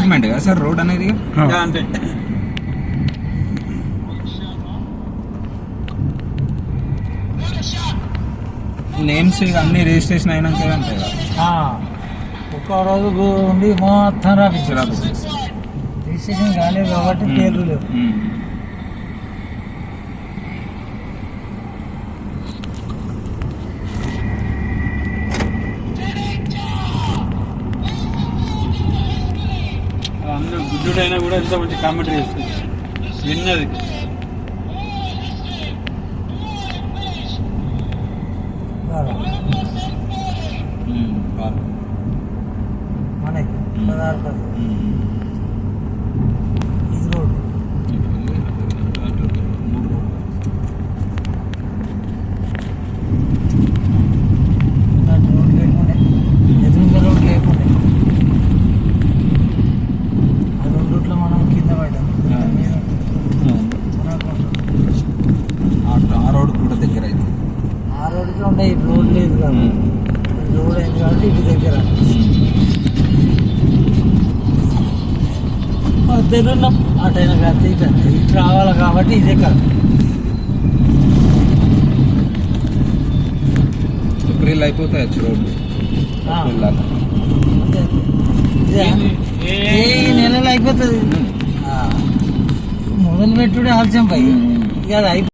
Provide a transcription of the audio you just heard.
Development కదా sir road అనేది అంతే. నేమ్స్ అన్ని రిజిస్ట్రేషన్ అయినాక ఉంటాయి కదా ఒక్క రోజు ఉండి మొత్తం రాపించారు. రిజిస్ట్రేషన్ కాలేదు కాబట్టి పేర్లు లేవు. అందరూ గుడ్డుడైనా కూడా ఎంత మంచి కామెంటరీ చేస్తుంది విన్నది. మనకి 16 ఇది రోడ్ రోడ్ లేకుండా ఎదురుగా రోడ్ లేకుండా ఆ రెండు రూట్లో మనం కింద పడ్డాం. ఆ రోడ్ కూడా దగ్గర అయితే ఆ రోడ్కి ఉండే ఇటు రోడ్ లేదు కదా. రోడ్ అయింది కాబట్టి ఇటు దగ్గర మధ్యలో అటైనా కాదు ఇటు ఇటు రావాలి కాబట్టి ఇదే కాదు. ఏప్రిల్ అయిపోతాయి రోడ్డు ఈ నెలలో అయిపోతుంది. మొదలు పెట్టుడే ఆలస్యం పై ఇక అది అయిపోతుంది.